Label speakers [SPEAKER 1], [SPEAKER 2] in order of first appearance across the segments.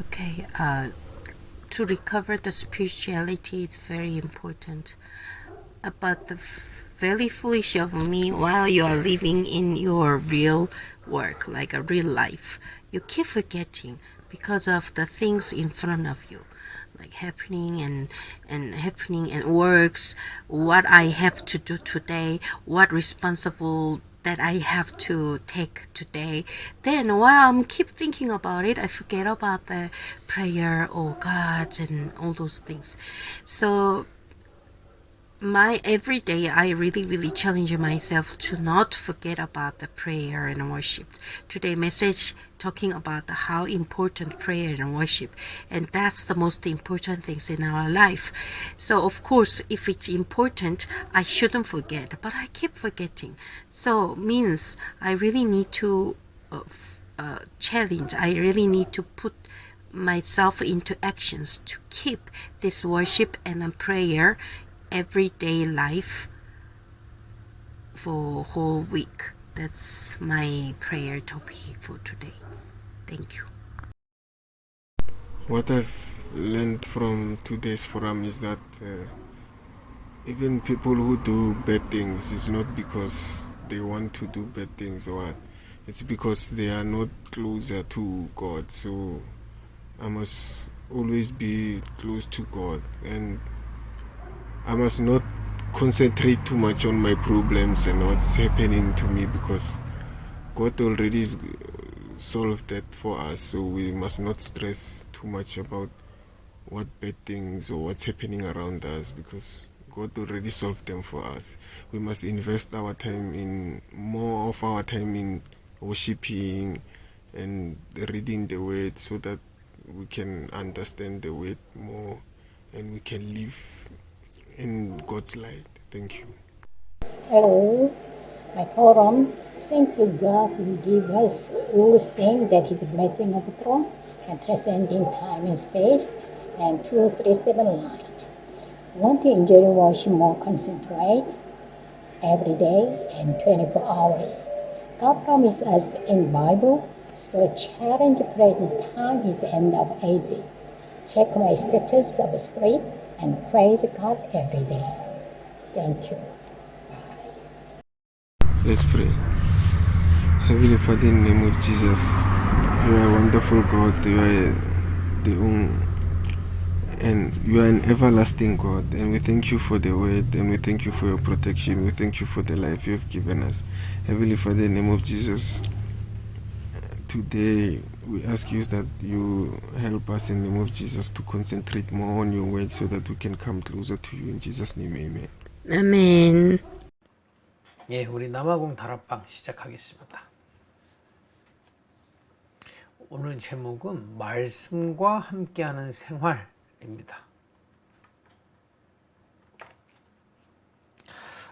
[SPEAKER 1] Okay, to recover the spirituality is very important. But the very foolish of me, while you are living in your real work, like a real life, you keep forgetting because of the things in front of you, like happening and works, what I have to do today, what responsible that I have to take today. Then while I'm keep thinking about it, I forget about the prayer or God and all those things. So my every day I really challenge myself to not forget about the prayer and worship. Today message talking about how important prayer and worship, and that's the most important things in our life. So of course if it's important I shouldn't forget, but I keep forgetting. So means I really need to challenge, I really need to put myself into actions to keep this worship and prayer everyday life for whole week. That's my prayer topic for today. Thank you.
[SPEAKER 2] What I've learned from today's forum is that even people who do bad things, it's not because they want to do bad things or what. It's because they are not closer to God. So I must always be close to God, and I must not concentrate too much on my problems and what's happening to me, because God already solved that for us. So we must not stress too much about what bad things or what's happening around us, because God already solved them for us. We must invest our time in more of our time in worshiping and reading the word, so that we can understand the word more and we can live in God's light. Thank you.
[SPEAKER 3] Hello, my forum. Thank you, God, who give us all things that is the blessing of the throne and transcending time and space and 237 light. Want to enjoy worship more concentrate every day and 24 hours. God promised us in Bible, so challenge present time is end of ages. Check my status of spirit and praise God every day. Thank you.
[SPEAKER 2] Let's pray. Heavenly Father, in the name of Jesus, you are a wonderful God. You are and you are an everlasting God, and we thank you for the word, and we thank you for your protection. We thank you for the life you have given us. Heavenly Father, in the name of Jesus, today we ask you that you help us in the name of Jesus to concentrate more on your word, so that we can come closer to you. In Jesus' name, amen.
[SPEAKER 1] Amen.
[SPEAKER 4] 예, 우리 남아공 다락방 시작하겠습니다. 오늘 제목은 말씀과 함께하는 생활입니다.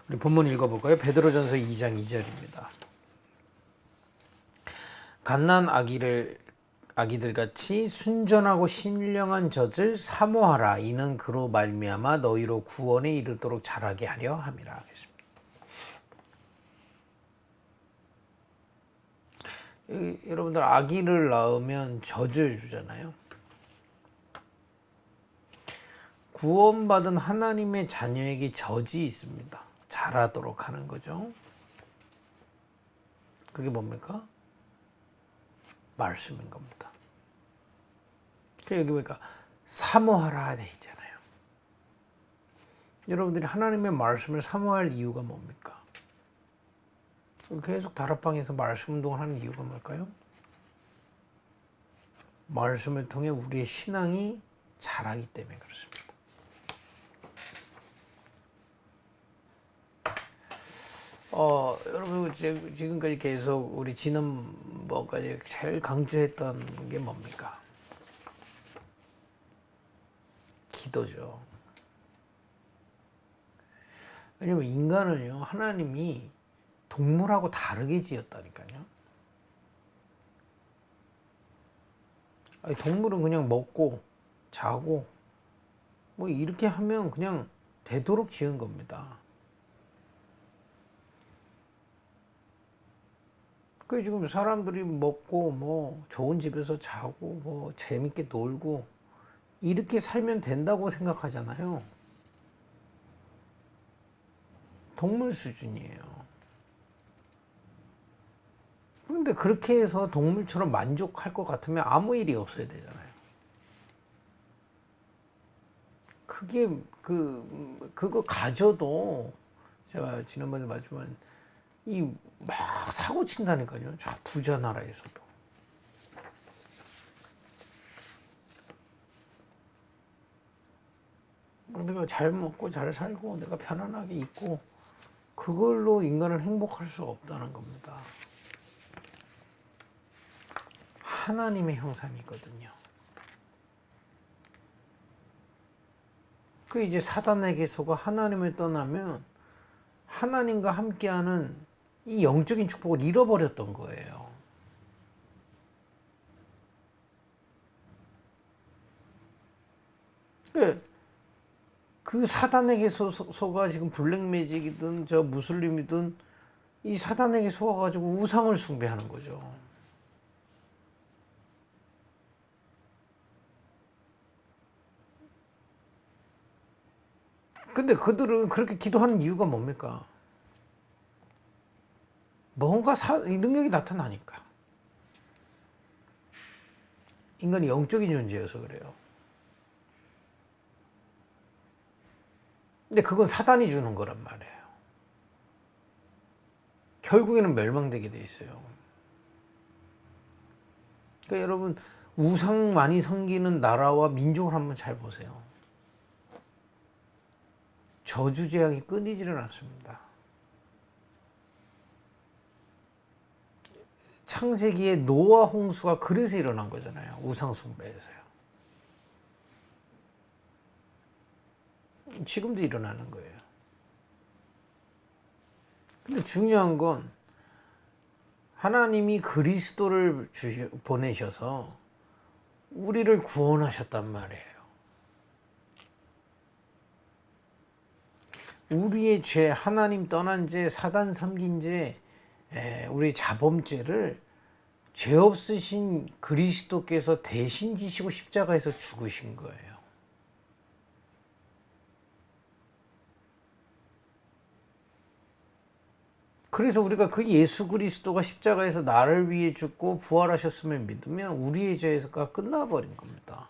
[SPEAKER 4] 우리 본문 읽어볼까요? 베드로전서 2장 2절입니다. 갓난 아기들같이 순전하고 신령한 젖을 사모하라. 이는 그로 말미암아 너희로 구원에 이르도록 자라게 하려 함이라. 여러분들 아기를 낳으면 젖을 주잖아요. 구원받은 하나님의 자녀에게 젖이 있습니다. 자라도록 하는 거죠. 그게 뭡니까? 말씀인 겁니다. 여기 보니까 사모하라 돼 있잖아요. 여러분들이 하나님의 말씀을 사모할 이유가 뭡니까? 계속 다락방에서 말씀 운동을 하는 이유가 뭘까요? 말씀을 통해 우리의 신앙이 자라기 때문에 그렇습니다. 여러분 지금까지 계속 우리 지난번까지 제일 강조했던 게 뭡니까? 기도죠. 왜냐면 인간은요, 하나님이 동물하고 다르게 지었다니까요. 아니, 동물은 그냥 먹고 자고 뭐 이렇게 하면 그냥 되도록 지은 겁니다. 그 지금 사람들이 먹고 뭐 좋은 집에서 자고 뭐 재밌게 놀고 이렇게 살면 된다고 생각하잖아요. 동물 수준이에요. 그런데 그렇게 해서 동물처럼 만족할 것 같으면 아무 일이 없어야 되잖아요. 그게 그거 가져도 제가 지난번에 말했지만 이 막 사고 친다니까요. 저 부자 나라에서도. 내가 잘 먹고 잘 살고 내가 편안하게 있고 그걸로 인간은 행복할 수 없다는 겁니다. 하나님의 형상이거든요. 그 이제 사단에게 속아 하나님을 떠나면 하나님과 함께하는 이 영적인 축복을 잃어버렸던 거예요. 그 사단에게 속아 지금 블랙매직이든 저 무슬림이든 이 사단에게 속아가지고 우상을 숭배하는 거죠. 근데 그들은 그렇게 기도하는 이유가 뭡니까? 뭔가 능력이 나타나니까. 인간이 영적인 존재여서 그래요. 근데 그건 사단이 주는 거란 말이에요. 결국에는 멸망되게 돼 있어요. 그러니까 여러분 우상 많이 섬기는 나라와 민족을 한번 잘 보세요. 저주 재앙이 끊이지를 않습니다. 창세기에 노아 홍수가 그래서 일어난 거잖아요. 우상 숭배에서요. 지금도 일어나는 거예요. 근데 중요한 건 하나님이 그리스도를 보내셔서 우리를 구원하셨단 말이에요. 우리의 죄, 하나님 떠난 죄, 사단 섬긴 죄, 우리 자범죄를 죄 없으신 그리스도께서 대신 지시고 십자가에서 죽으신 거예요. 그래서 우리가 그 예수 그리스도가 십자가에서 나를 위해 죽고 부활하셨음을 믿으면 우리의 죄가 끝나버린 겁니다.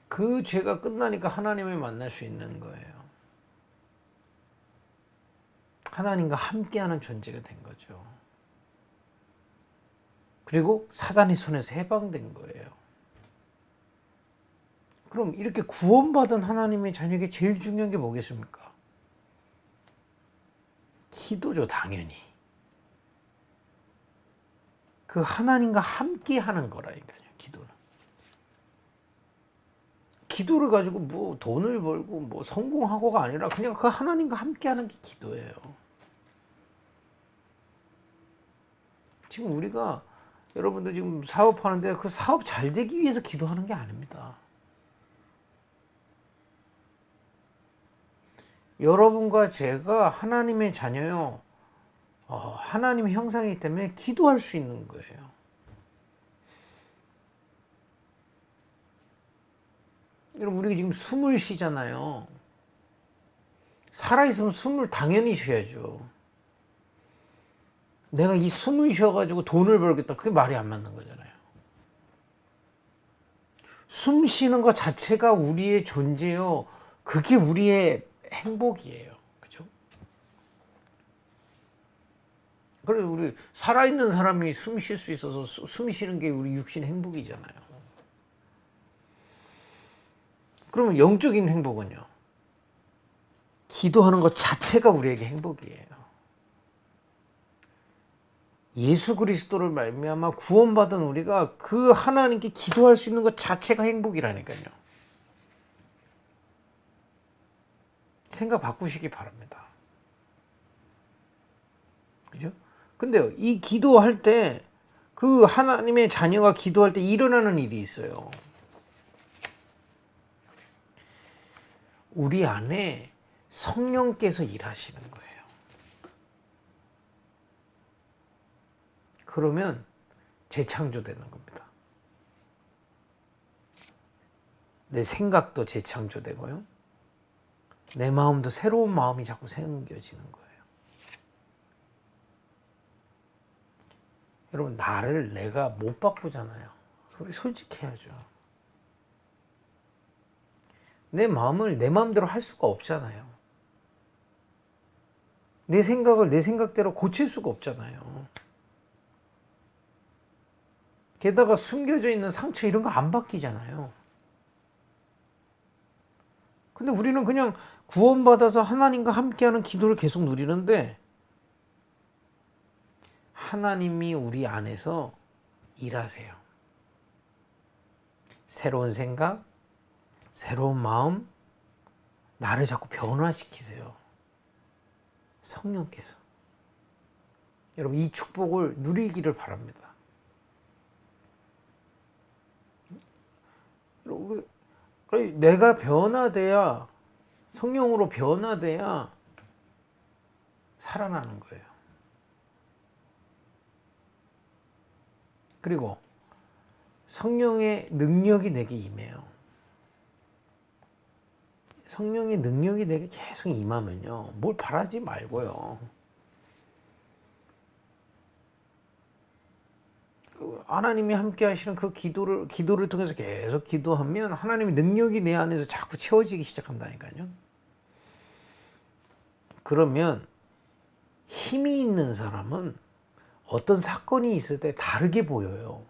[SPEAKER 4] 그 죄가 끝나니까 하나님을 만날 수 있는 거예요. 하나님과 함께하는 존재가 된 거죠. 그리고 사단의 손에서 해방된 거예요. 그럼 이렇게 구원받은 하나님의 자녀에게 제일 중요한 게 뭐겠습니까? 기도죠, 당연히. 그 하나님과 함께 하는 거라니까요, 기도는. 기도를 가지고 뭐 돈을 벌고 뭐 성공하고가 아니라 그냥 그 하나님과 함께 하는 게 기도예요. 지금 우리가 여러분들 지금 사업하는데 그 사업 잘 되기 위해서 기도하는 게 아닙니다. 여러분과 제가 하나님의 자녀요. 하나님의 형상이기 때문에 기도할 수 있는 거예요. 여러분 우리가 지금 숨을 쉬잖아요. 살아있으면 숨을 당연히 쉬어야죠. 내가 이 숨을 쉬어가지고 돈을 벌겠다. 그게 말이 안 맞는 거잖아요. 숨 쉬는 것 자체가 우리의 존재요. 그게 우리의 행복이에요. 그죠? 그래서 우리 살아있는 사람이 숨 쉴 수 있어서 숨 쉬는 게 우리 육신 행복이잖아요. 그러면 영적인 행복은요? 기도하는 것 자체가 우리에게 행복이에요. 예수 그리스도를 말미암아 구원받은 우리가 그 하나님께 기도할 수 있는 것 자체가 행복이라니까요. 생각 바꾸시기 바랍니다. 그죠? 근데 이 기도할 때 그 하나님의 자녀가 기도할 때 일어나는 일이 있어요. 우리 안에 성령께서 일하시는 거예요. 그러면 재창조되는 겁니다. 내 생각도 재창조되고요. 내 마음도 새로운 마음이 자꾸 생겨지는 거예요. 여러분, 나를 내가 못 바꾸잖아요. 솔직해야죠. 내 마음을 내 마음대로 할 수가 없잖아요. 내 생각을 내 생각대로 고칠 수가 없잖아요. 게다가 숨겨져 있는 상처 이런 거 안 바뀌잖아요. 근데 우리는 그냥 구원받아서 하나님과 함께하는 기도를 계속 누리는데 하나님이 우리 안에서 일하세요. 새로운 생각, 새로운 마음, 나를 자꾸 변화시키세요. 성령께서. 여러분, 이 축복을 누리기를 바랍니다. 내가 변화돼야, 성령으로 변화돼야 살아나는 거예요. 그리고 성령의 능력이 내게 임해요. 성령의 능력이 내게 계속 임하면요, 뭘 바라지 말고요. 하나님이 함께 하시는 그 기도를 통해서 계속 기도하면 하나님의 능력이 내 안에서 자꾸 채워지기 시작한다니까요. 그러면 힘이 있는 사람은 어떤 사건이 있을 때 다르게 보여요.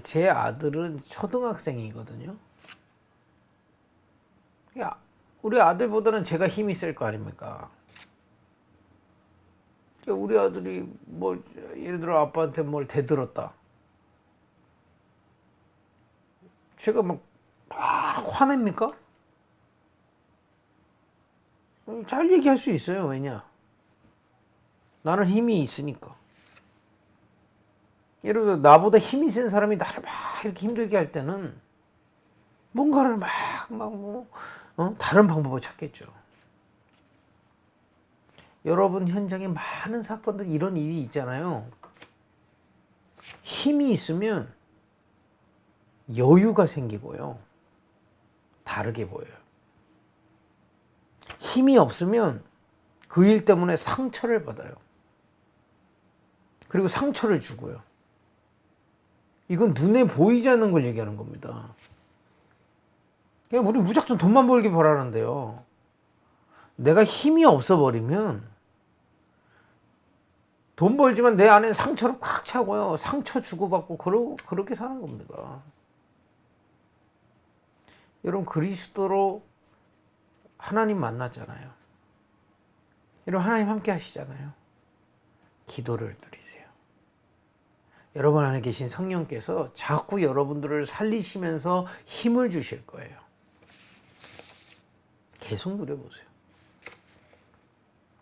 [SPEAKER 4] 제 아들은 초등학생이거든요. 우리 아들보다는 제가 힘이 셀 거 아닙니까? 우리 아들이 예를 들어 아빠한테 뭘 대들었다. 제가 막 화냅니까? 잘 얘기할 수 있어요. 왜냐? 나는 힘이 있으니까. 예를 들어 나보다 힘이 센 사람이 나를 막 이렇게 힘들게 할 때는 뭔가를 다른 방법을 찾겠죠. 여러분 현장에 많은 사건들 이런 일이 있잖아요. 힘이 있으면 여유가 생기고요. 다르게 보여요. 힘이 없으면 그 일 때문에 상처를 받아요. 그리고 상처를 주고요. 이건 눈에 보이지 않는 걸 얘기하는 겁니다. 그냥 우리 무작정 돈만 벌기 바라는데요. 내가 힘이 없어 버리면 돈 벌지만 내 안에 상처를 꽉 차고요. 상처 주고받고 그렇게 사는 겁니다. 여러분, 그리스도로 하나님 만났잖아요. 여러분, 하나님 함께 하시잖아요. 기도를 누리세요. 여러분 안에 계신 성령께서 자꾸 여러분들을 살리시면서 힘을 주실 거예요. 계속 누려보세요.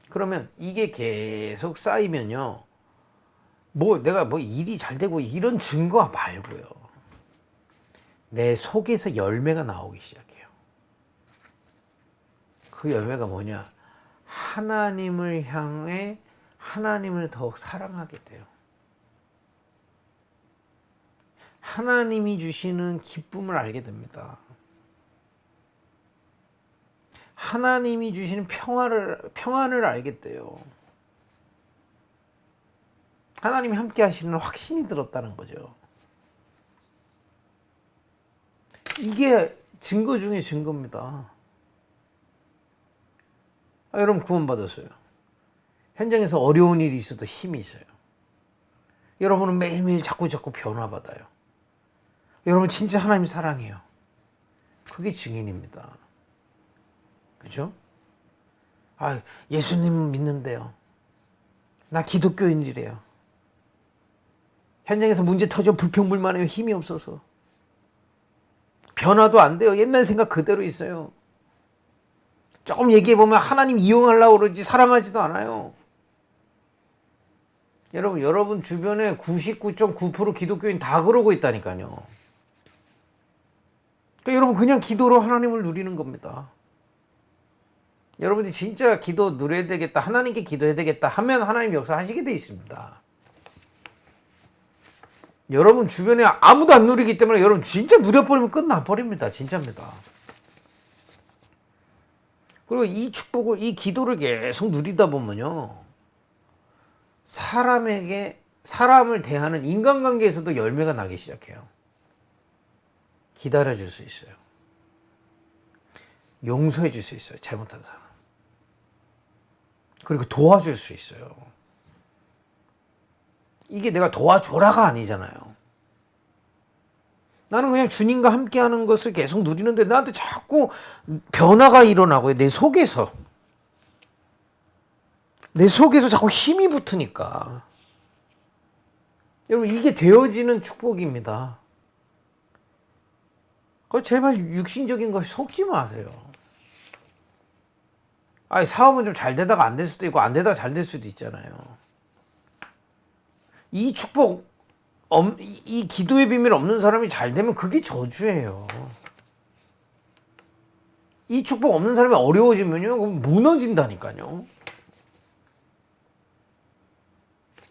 [SPEAKER 4] 그러면 이게 계속 쌓이면요, 내가 일이 잘 되고 이런 증거 말고요, 내 속에서 열매가 나오기 시작해요. 그 열매가 뭐냐? 하나님을 향해 하나님을 더욱 사랑하게 돼요. 하나님이 주시는 기쁨을 알게 됩니다. 하나님이 주시는 평안을 알게 돼요. 하나님이 함께 하시는 확신이 들었다는 거죠. 이게 증거 중에 증거입니다. 여러분 구원받았어요. 현장에서 어려운 일이 있어도 힘이 있어요. 여러분은 매일매일 자꾸 변화받아요. 여러분 진짜 하나님 사랑해요. 그게 증인입니다. 그죠? 예수님 믿는데요. 나 기독교인이래요. 현장에서 문제 터져 불평불만해요. 힘이 없어서. 변화도 안 돼요. 옛날 생각 그대로 있어요. 조금 얘기해보면 하나님 이용하려고 그러지 사랑하지도 않아요. 여러분 주변에 99.9% 기독교인 다 그러고 있다니까요. 그러니까 여러분 그냥 기도로 하나님을 누리는 겁니다. 여러분들이 진짜 기도 누려야 되겠다, 하나님께 기도해야 되겠다 하면 하나님 역사하시게 돼 있습니다. 여러분 주변에 아무도 안 누리기 때문에 여러분 진짜 누려버리면 끝나버립니다. 진짜입니다. 그리고 이 축복을, 이 기도를 계속 누리다 보면요, 사람을 대하는 인간관계에서도 열매가 나기 시작해요. 기다려줄 수 있어요. 용서해 줄 수 있어요. 잘못한 사람. 그리고 도와줄 수 있어요. 이게 내가 도와줘라가 아니잖아요. 나는 그냥 주님과 함께하는 것을 계속 누리는데 나한테 자꾸 변화가 일어나고요. 내 속에서 자꾸 힘이 붙으니까. 여러분 이게 되어지는 축복입니다. 제발 육신적인 거 속지 마세요. 사업은 좀 잘 되다가 안 될 수도 있고 안 되다가 잘 될 수도 있잖아요. 이 축복, 이 기도의 비밀 없는 사람이 잘 되면 그게 저주예요. 이 축복 없는 사람이 어려워지면요, 무너진다니까요.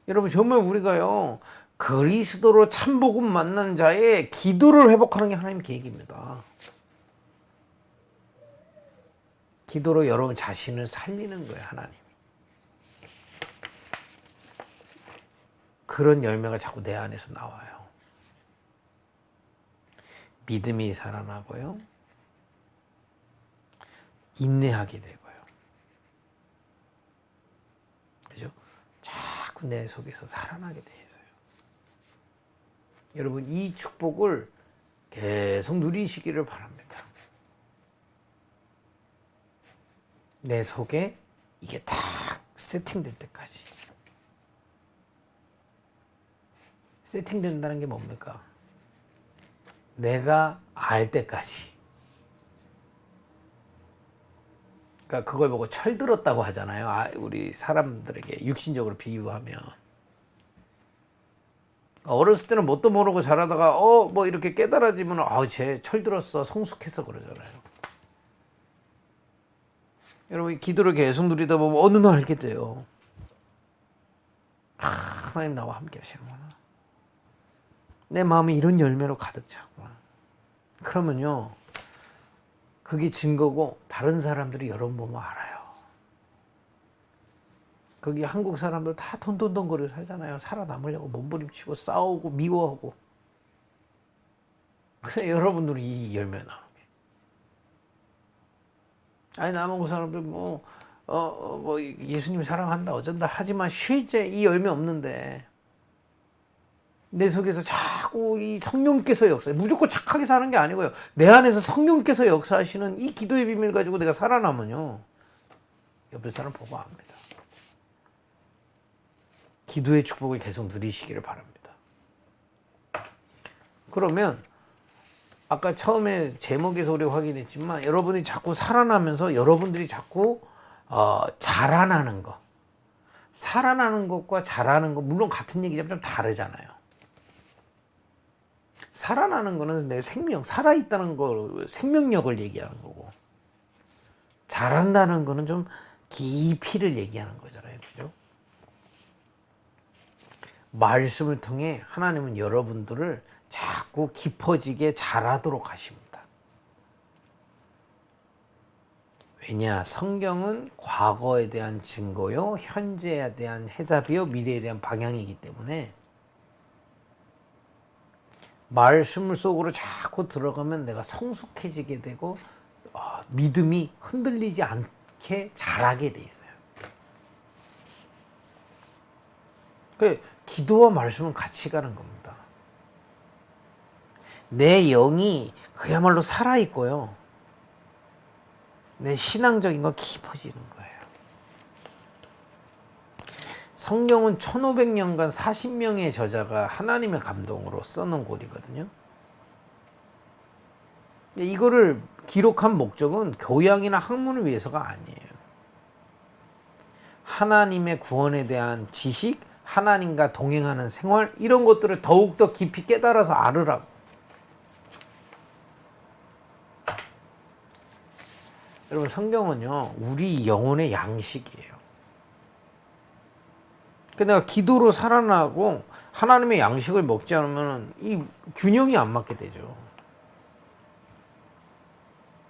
[SPEAKER 4] 여러분 정말 우리가요, 그리스도로 참복음 만난 자의 기도를 회복하는 게 하나님 계획입니다. 기도로 여러분 자신을 살리는 거예요, 하나님. 그런 열매가 자꾸 내 안에서 나와요. 믿음이 살아나고요, 인내하게 되고요. 그죠? 자꾸 내 속에서 살아나게 돼 있어요. 여러분 이 축복을 계속 누리시기를 바랍니다. 내 속에 이게 딱 세팅될 때까지. 세팅된다는 게 뭡니까? 내가 알 때까지. 그러니까 그걸 보고 철들었다고 하잖아요. 우리 사람들에게 육신적으로 비유하면. 어렸을 때는 뭣도 모르고 자라다가 뭐 이렇게 깨달아지면 쟤 철들었어, 성숙했어 그러잖아요. 여러분 기도를 계속 누리다 보면 어느 날 알게 돼요. 하나님 나와 함께 하시는구나. 내 마음이 이런 열매로 가득 차구나. 그러면요, 그게 증거고 다른 사람들이 여러분 보면 알아요. 거기 한국 사람들 다 돈돈돈거리고 살잖아요. 살아남으려고 몸부림치고 싸우고 미워하고. 근데 여러분들이 이 열매 나오게. 남한국 사람들 예수님 사랑한다 어쩐다 하지만 실제 이 열매 없는데 내 속에서 자꾸 이 성령께서 역사해. 무조건 착하게 사는 게 아니고요. 내 안에서 성령께서 역사하시는 이 기도의 비밀 가지고 내가 살아남으면요, 옆에 사람 보고 압니다. 기도의 축복을 계속 누리시기를 바랍니다. 그러면 아까 처음에 제목에서 우리 확인했지만 여러분이 자꾸 살아나면서 여러분들이 자꾸 자라나는 거, 살아나는 것과 자라는 거 물론 같은 얘기지만 좀 다르잖아요. 살아나는 거는 내 생명, 살아있다는 거, 생명력을 얘기하는 거고, 자란다는 거는 좀 깊이를 얘기하는 거잖아요. 그죠? 말씀을 통해 하나님은 여러분들을 자꾸 깊어지게 자라도록 하십니다. 왜냐? 성경은 과거에 대한 증거요, 현재에 대한 해답이요, 미래에 대한 방향이기 때문에 말씀 속으로 자꾸 들어가면 내가 성숙해지게 되고 믿음이 흔들리지 않게 자라게 돼 있어요. 기도와 말씀은 같이 가는 겁니다. 내 영이 그야말로 살아있고요, 내 신앙적인 건 깊어지는 거예요. 성경은 1500년간 40명의 저자가 하나님의 감동으로 써놓은 곳이거든요. 이거를 기록한 목적은 교양이나 학문을 위해서가 아니에요. 하나님의 구원에 대한 지식, 하나님과 동행하는 생활, 이런 것들을 더욱더 깊이 깨달아서 알으라고. 여러분 성경은요 우리 영혼의 양식이에요. 그러니까 내가 기도로 살아나고 하나님의 양식을 먹지 않으면 이 균형이 안 맞게 되죠.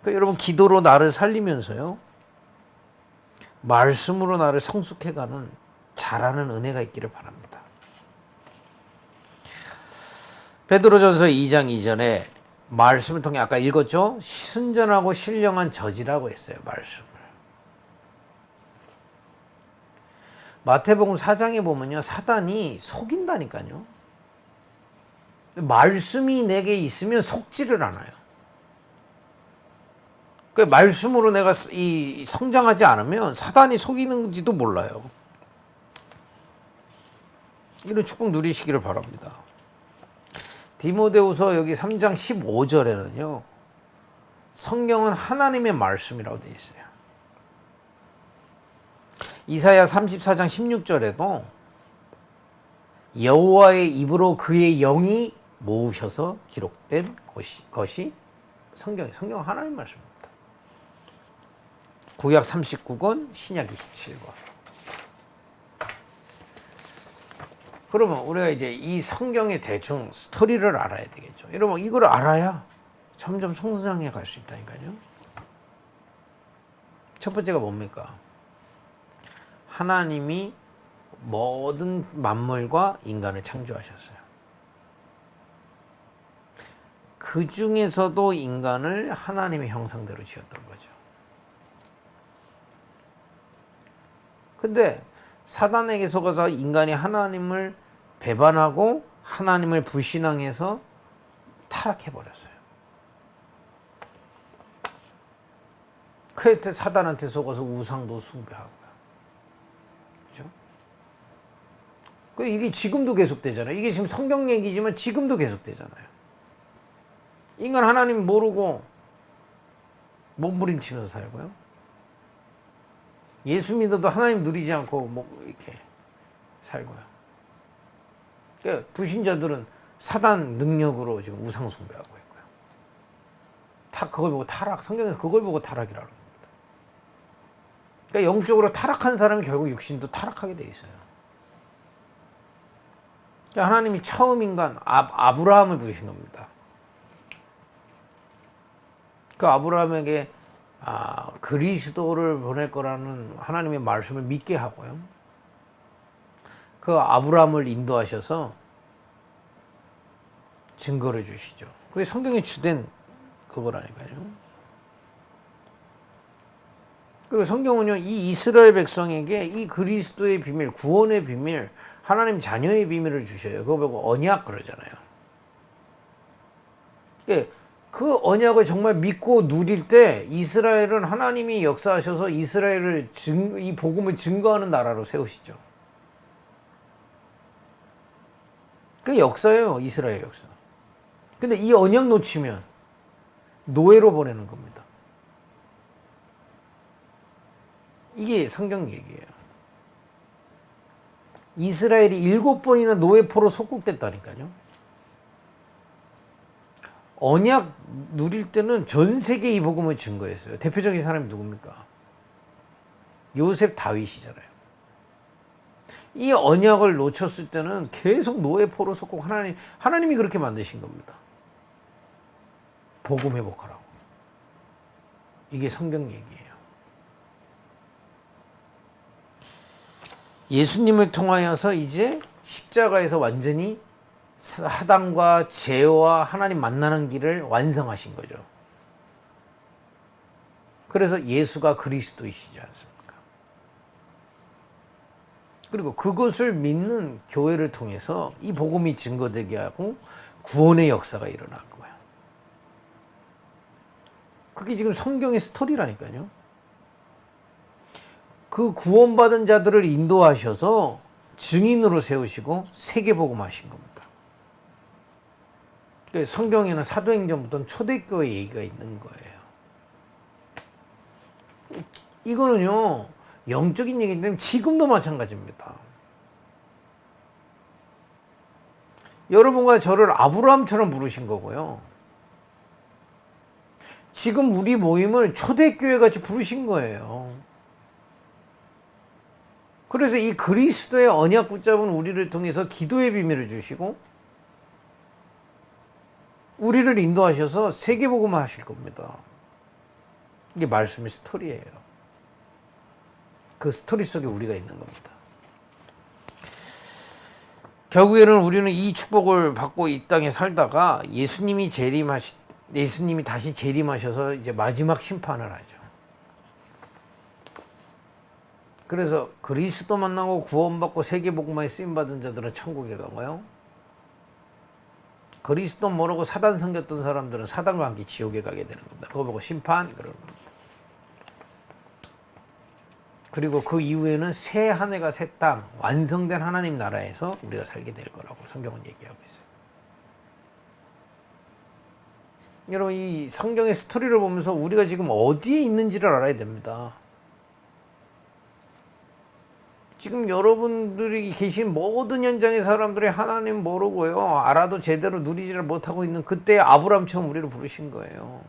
[SPEAKER 4] 그러니까 여러분 기도로 나를 살리면서요 말씀으로 나를 성숙해가는 잘하는 은혜가 있기를 바랍니다. 베드로전서 2장 2절에 말씀을 통해 아까 읽었죠? 순전하고 신령한 저지라고 했어요. 말씀을. 마태복음 4장에 보면요 사단이 속인다니까요. 말씀이 내게 있으면 속지를 않아요. 그 말씀으로 내가 이 성장하지 않으면 사단이 속이는지도 몰라요. 이런 축복 누리시기를 바랍니다. 디모데후서 여기 3장 15절에는요. 성경은 하나님의 말씀이라고 되어 있어요. 이사야 34장 16절에도 여호와의 입으로 그의 영이 모으셔서 기록된 것이 성경은 하나님의 말씀입니다. 구약 39권, 신약 27권. 그러면 우리가 이제 이 성경의 대충 스토리를 알아야 되겠죠. 여러분 이걸 알아야 점점 성장해 갈 수 있다니까요. 첫 번째가 뭡니까? 하나님이 모든 만물과 인간을 창조하셨어요. 그 중에서도 인간을 하나님의 형상대로 지었던 거죠. 근데 사단에게 속아서 인간이 하나님을 배반하고 하나님을 불신앙해서 타락해버렸어요. 그때 사단한테 속아서 우상도 숭배하고요. 그죠? 이게 지금도 계속되잖아요. 이게 지금 성경 얘기지만 지금도 계속되잖아요. 인간 하나님 모르고 몸부림치면서 살고요. 예수 믿어도 하나님 누리지 않고 뭐 이렇게 살고요. 그러니까 불신자들은 사단 능력으로 지금 우상 숭배하고 있고요. 그걸 보고 타락, 성경에서 그걸 보고 타락이라고 합니다. 그러니까 영적으로 타락한 사람이 결국 육신도 타락하게 돼 있어요. 그러니까 하나님이 처음 인간 아브라함을 부르신 겁니다. 그 아브라함에게 그리스도를 보낼 거라는 하나님의 말씀을 믿게 하고요. 그 아브라함을 인도하셔서 증거를 주시죠. 그게 성경에 주된 그거라니까요. 그리고 성경은요, 이 이스라엘 백성에게 이 그리스도의 비밀, 구원의 비밀, 하나님 자녀의 비밀을 주셔요. 그거 보고 언약 그러잖아요. 그 언약을 정말 믿고 누릴 때 이스라엘은 하나님이 역사하셔서 이스라엘을 이 복음을 증거하는 나라로 세우시죠. 그 역사예요, 이스라엘 역사. 근데 이 언약 놓치면 노예로 보내는 겁니다. 이게 성경 얘기예요. 이스라엘이 7번이나 노예포로 속국됐다니까요. 언약 누릴 때는 전 세계에 이 복음을 증거했어요. 대표적인 사람이 누굽니까? 요셉 다윗이잖아요. 이 언약을 놓쳤을 때는 계속 노예포로 속국 하나님이 그렇게 만드신 겁니다. 복음 회복하라고. 이게 성경 얘기예요. 예수님을 통하여서 이제 십자가에서 완전히 사단과 죄와 하나님 만나는 길을 완성하신 거죠. 그래서 예수가 그리스도이시지 않습니까? 그리고 그것을 믿는 교회를 통해서 이 복음이 증거되게 하고 구원의 역사가 일어나고요. 그게 지금 성경의 스토리라니까요. 그 구원받은 자들을 인도하셔서 증인으로 세우시고 세계복음 하신 겁니다. 성경에는 사도행전부터 초대교회 얘기가 있는 거예요. 이거는요, 영적인 얘기인데 때문에 지금도 마찬가지입니다. 여러분과 저를 아브라함처럼 부르신 거고요. 지금 우리 모임을 초대교회 같이 부르신 거예요. 그래서 이 그리스도의 언약 붙잡은 우리를 통해서 기도의 비밀을 주시고 우리를 인도하셔서 세계복음화 하실 겁니다. 이게 말씀의 스토리예요. 그 스토리 속에 우리가 있는 겁니다. 결국에는 우리는 이 축복을 받고 이 땅에 살다가 예수님이 다시 재림하셔서 이제 마지막 심판을 하죠. 그래서 그리스도 만나고 구원받고 세계복음화에 쓰임받은 자들은 천국에 가고요. 그리스도 모르고 사단 섬겼던 사람들은 사단과 함께 지옥에 가게 되는 겁니다. 그거 보고 심판 그러는 겁니다. 그리고 그 이후에는 새 하늘과 새 땅, 완성된 하나님 나라에서 우리가 살게 될 거라고 성경은 얘기하고 있어요. 여러분, 이 성경의 스토리를 보면서 우리가 지금 어디에 있는지를 알아야 됩니다. 지금 여러분들이 계신 모든 현장의 사람들이 하나님 모르고요, 알아도 제대로 누리지를 못하고 있는 그때 아브라함처럼 우리를 부르신 거예요.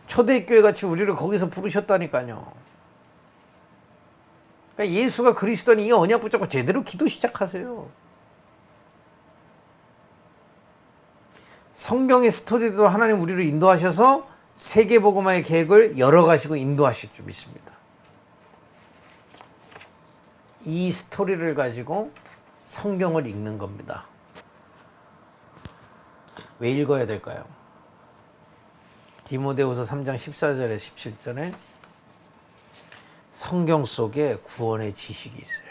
[SPEAKER 4] 초대교회 같이 우리를 거기서 부르셨다니까요. 그러니까 예수가 그리스도니 이 언약 붙잡고 제대로 기도 시작하세요. 성경의 스토리대로 하나님 우리를 인도하셔서 세계복음화의 계획을 열어가시고 인도하실 줄 믿습니다. 이 스토리를 가지고 성경을 읽는 겁니다. 왜 읽어야 될까요? 디모데후서 3장 14절에 17절에 성경 속에 구원의 지식이 있어요.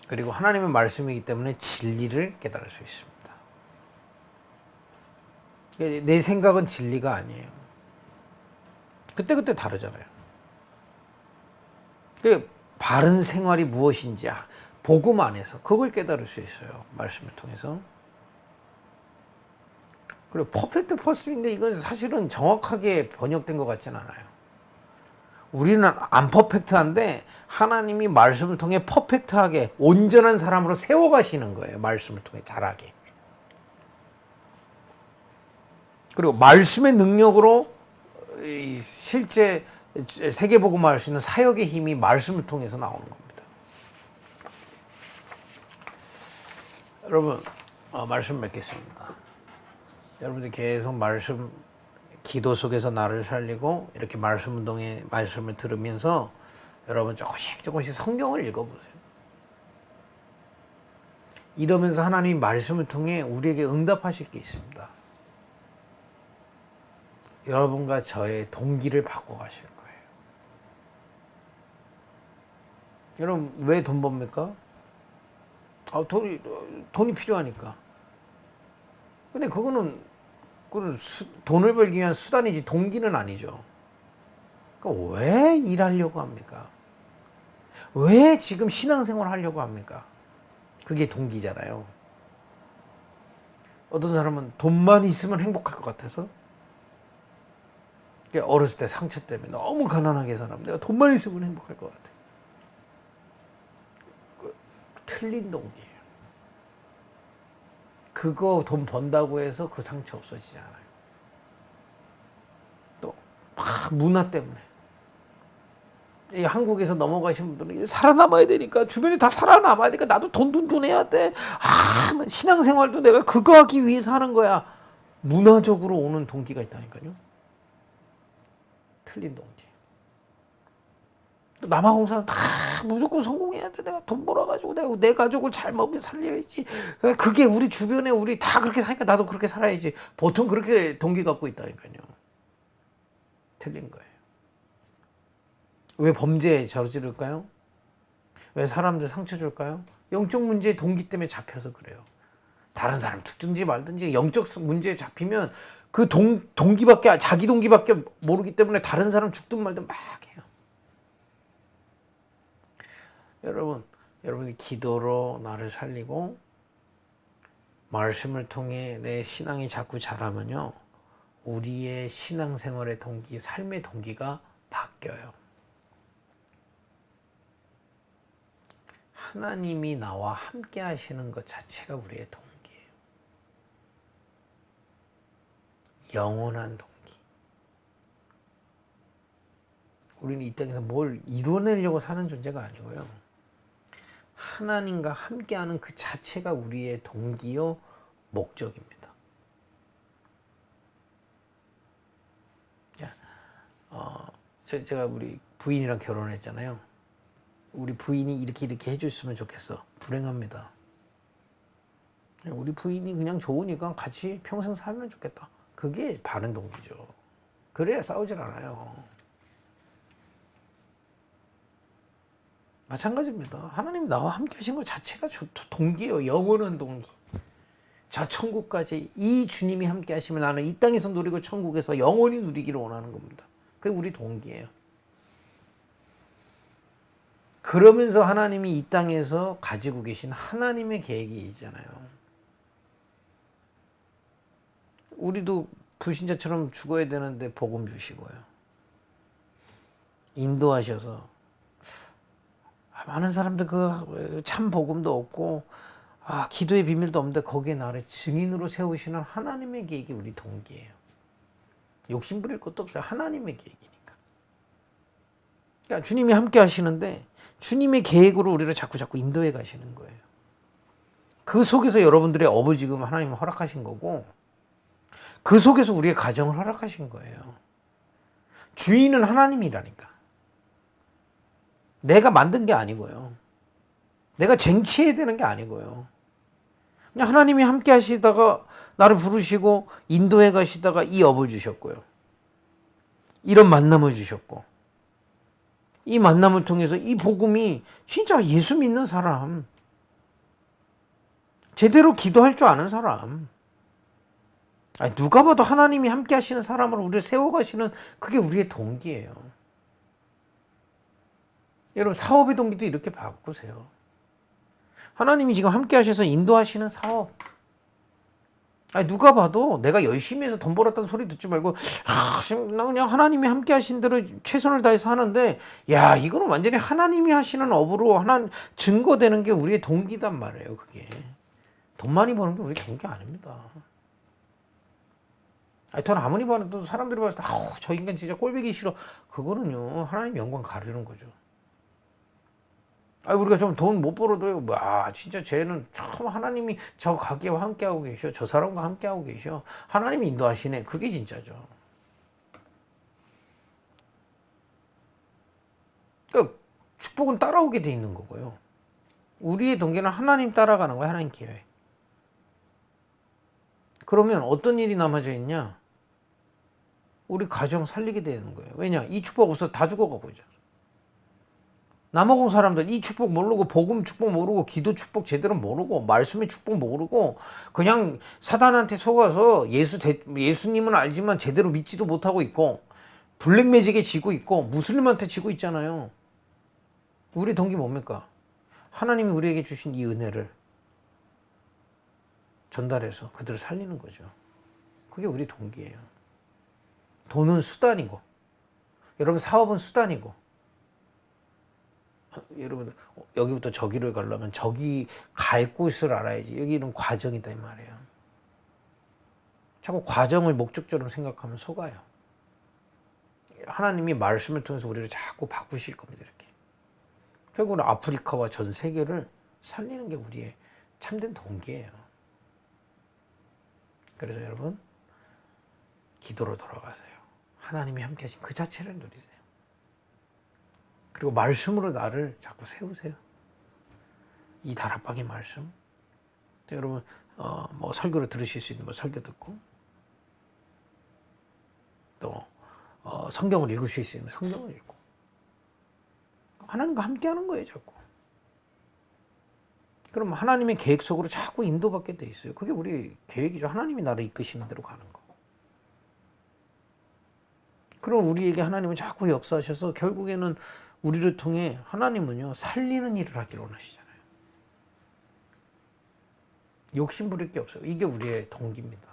[SPEAKER 4] 그리고 하나님의 말씀이기 때문에 진리를 깨달을 수 있습니다. 내 생각은 진리가 아니에요. 그때그때 다르잖아요. 바른 생활이 무엇인지 복음 안에서 그걸 깨달을 수 있어요. 말씀을 통해서. 그리고 퍼펙트 퍼스인데 이건 사실은 정확하게 번역된 것 같지는 않아요. 우리는 안 퍼펙트한데 하나님이 말씀을 통해 퍼펙트하게 온전한 사람으로 세워가시는 거예요. 말씀을 통해 잘하게. 그리고 말씀의 능력으로 실제 세계복음화 할 수 있는 사역의 힘이 말씀을 통해서 나오는 겁니다. 여러분, 말씀 맺겠습니다. 여러분들 계속 말씀, 기도 속에서 나를 살리고 이렇게 말씀 운동에 말씀을 들으면서 여러분 조금씩 성경을 읽어보세요. 이러면서 하나님이 말씀을 통해 우리에게 응답하실 게 있습니다. 여러분과 저의 동기를 바꿔가실 거예요. 여러분, 왜 돈 법니까? 돈이 필요하니까. 근데 그거는 돈을 벌기 위한 수단이지 동기는 아니죠. 그러니까 왜 일하려고 합니까? 왜 지금 신앙생활 하려고 합니까? 그게 동기잖아요. 어떤 사람은 돈만 있으면 행복할 것 같아서, 어렸을 때 상처 때문에 너무 가난하게 살면 내가 돈만 있으면 행복할 것 같아. 틀린 동기예요. 그거 돈 번다고 해서 그 상처 없어지지 않아요. 또 문화 때문에. 이 한국에서 넘어가신 분들은 살아남아야 되니까, 주변에 다 살아남아야 되니까 나도 돈 해야 돼. 신앙생활도 내가 그거 하기 위해서 하는 거야. 문화적으로 오는 동기가 있다니까요. 틀린 동기. 남아공사는 다 무조건 성공해야 돼. 내가 돈 벌어가지고 내가 내 가족을 잘 먹게 살려야지. 그게 우리 주변에 우리 다 그렇게 사니까 나도 그렇게 살아야지. 보통 그렇게 동기 갖고 있다니까요. 틀린 거예요. 왜 범죄에 저지를까요? 왜 사람들 상처 줄까요? 영적 문제의 동기 때문에 잡혀서 그래요. 다른 사람 죽든지 말든지 영적 문제에 잡히면 그 동기밖에, 자기 동기밖에 모르기 때문에 다른 사람 죽든 말든 막 해요. 여러분이 기도로 나를 살리고 말씀을 통해 내 신앙이 자꾸 자라면요, 우리의 신앙생활의 동기, 삶의 동기가 바뀌어요. 하나님이 나와 함께 하시는 것 자체가 우리의 동기예요. 영원한 동기. 우리는 이 땅에서 뭘 이뤄내려고 사는 존재가 아니고요. 하나님과 함께하는 그 자체가 우리의 동기요 목적입니다. 자, 제가 우리 부인이랑 결혼했잖아요. 우리 부인이 이렇게 해줬으면 좋겠어. 불행합니다. 우리 부인이 그냥 좋으니까 같이 평생 살면 좋겠다. 그게 바른 동기죠. 그래야 싸우질 않아요. 마찬가지입니다. 하나님 나와 함께 하신 것 자체가 동기예요. 영원한 동기. 저 천국까지 이 주님이 함께 하시면 나는 이 땅에서 누리고 천국에서 영원히 누리기를 원하는 겁니다. 그게 우리 동기예요. 그러면서 하나님이 이 땅에서 가지고 계신 하나님의 계획이 있잖아요. 우리도 불신자처럼 죽어야 되는데 복음 주시고요. 인도하셔서 많은 사람들 그 참 복음도 없고 기도의 비밀도 없는데 거기에 나를 증인으로 세우시는 하나님의 계획이 우리 동기예요. 욕심 부릴 것도 없어요. 하나님의 계획이니까. 그러니까 주님이 함께 하시는데 주님의 계획으로 우리를 자꾸 인도해 가시는 거예요. 그 속에서 여러분들의 업을 지금 하나님은 허락하신 거고 그 속에서 우리의 가정을 허락하신 거예요. 주인은 하나님이라니까. 내가 만든 게 아니고요. 내가 쟁취해야 되는 게 아니고요. 그냥 하나님이 함께 하시다가 나를 부르시고 인도해 가시다가 이 업을 주셨고요. 이런 만남을 주셨고 이 만남을 통해서 이 복음이 진짜 예수 믿는 사람, 제대로 기도할 줄 아는 사람, 누가 봐도 하나님이 함께 하시는 사람으로 우리를 세워가시는 그게 우리의 동기예요. 여러분 사업의 동기도 이렇게 바꾸세요. 하나님이 지금 함께 하셔서 인도하시는 사업. 누가 봐도 내가 열심히 해서 돈 벌었다는 소리 듣지 말고 나 그냥 하나님이 함께 하신 대로 최선을 다해서 하는데 이거는 완전히 하나님이 하시는 업으로 증거되는 게 우리의 동기단 말이에요. 그게 돈 많이 버는 게 우리 동기 아닙니다. 돈 아무리 벌어도 사람들이 봤을 때 저 인간 진짜 꼴보기 싫어. 그거는요 하나님 영광 가르는 거죠. 우리가 좀 돈 못 벌어도요, 진짜 쟤는 참 하나님이 저 가게와 함께하고 계셔. 저 사람과 함께하고 계셔. 하나님이 인도하시네. 그게 진짜죠. 그러니까 축복은 따라오게 돼 있는 거고요. 우리의 동기는 하나님 따라가는 거예요. 하나님 계획. 그러면 어떤 일이 남아져 있냐? 우리 가정 살리게 되는 거예요. 왜냐? 이 축복 없어서 다 죽어가고 있잖아. 남아공 사람들 이 축복 모르고 복음 축복 모르고 기도 축복 제대로 모르고 말씀의 축복 모르고 그냥 사단한테 속아서 예수님은 알지만 제대로 믿지도 못하고 있고 블랙 매직에 지고 있고 무슬림한테 지고 있잖아요. 우리 동기 뭡니까? 하나님이 우리에게 주신 이 은혜를 전달해서 그들을 살리는 거죠. 그게 우리 동기예요. 돈은 수단이고 여러분 사업은 수단이고 여러분 여기부터 저기를 가려면 저기 갈 곳을 알아야지. 여기는 과정이다 이 말이에요. 자꾸 과정을 목적처럼 생각하면 속아요. 하나님이 말씀을 통해서 우리를 자꾸 바꾸실 겁니다. 이렇게 결국은 아프리카와 전 세계를 살리는 게 우리의 참된 동기예요. 그래서 여러분 기도로 돌아가세요. 하나님이 함께 하신 그 자체를 누리세요. 그리고 말씀으로 나를 자꾸 세우세요. 이 다락방의 말씀. 여러분 설교를 들으실 수 있는 설교 듣고 또 성경을 읽으실 수 있는 성경을 읽고 하나님과 함께하는 거예요. 자꾸. 그럼 하나님의 계획 속으로 자꾸 인도받게 돼 있어요. 그게 우리 계획이죠. 하나님이 나를 이끄시는 대로 가는 거. 그럼 우리에게 하나님은 자꾸 역사하셔서 결국에는 우리를 통해 하나님은요 살리는 일을 하기를 원하시잖아요. 욕심 부릴 게 없어요. 이게 우리의 동기입니다.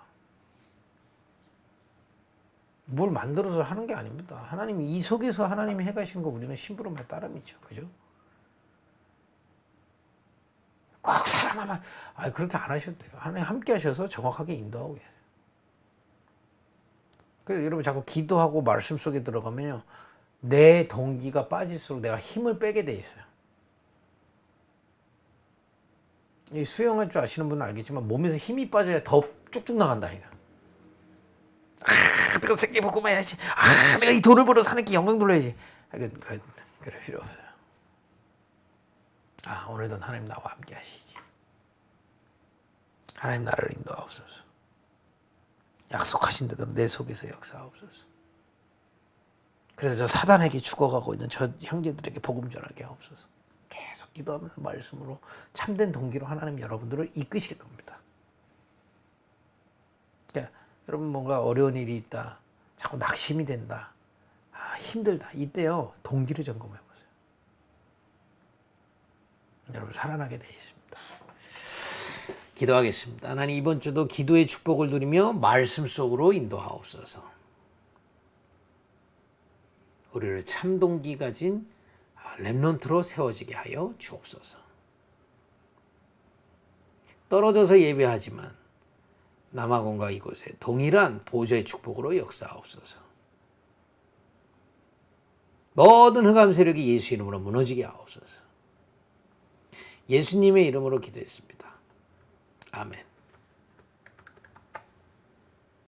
[SPEAKER 4] 뭘 만들어서 하는 게 아닙니다. 하나님이 이 속에서 하나님이 해가시는 거 우리는 심부름할 따름이죠. 그죠? 꼭 사람 하나 그렇게 안 하셔도 돼요. 하나님 함께 하셔서 정확하게 인도하고 계세요. 그래서 여러분 자꾸 기도하고 말씀 속에 들어가면요, 내 동기가 빠질수록 내가 힘을 빼게 돼 있어요. 이 수영할 줄 아시는 분은 알겠지만 몸에서 힘이 빠져야 더 쭉쭉 나간다 이거. 내가 생계 먹고만 해야지. 내가 이 돈을 벌어 사는 게 영광 돌려야지. 그럴 필요 없어요. 오늘도 하나님 나와 함께 하시지. 하나님 나를 인도하옵소서. 약속하신 대로 내 속에서 역사하옵소서. 그래서 저 사단에게 죽어가고 있는 저 형제들에게 복음 전하게 하옵소서. 계속 기도하면서 말씀으로 참된 동기로 하나님 여러분들을 이끄실 겁니다. 그러니까 여러분 뭔가 어려운 일이 있다, 자꾸 낙심이 된다, 힘들다, 이때요 동기를 점검해 보세요. 여러분 살아나게 돼 있습니다. 기도하겠습니다. 하나님 이번 주도 기도의 축복을 누리며 말씀 속으로 인도하옵소서. 우리를 참 동기 가진 렘넌트로 세워지게 하여 주옵소서. 떨어져서 예배하지만 남아공과 이곳에 동일한 보좌의 축복으로 역사하옵소서. 모든 흑암 세력이 예수 이름으로 무너지게 하옵소서. 예수님의 이름으로 기도했습니다. 아멘.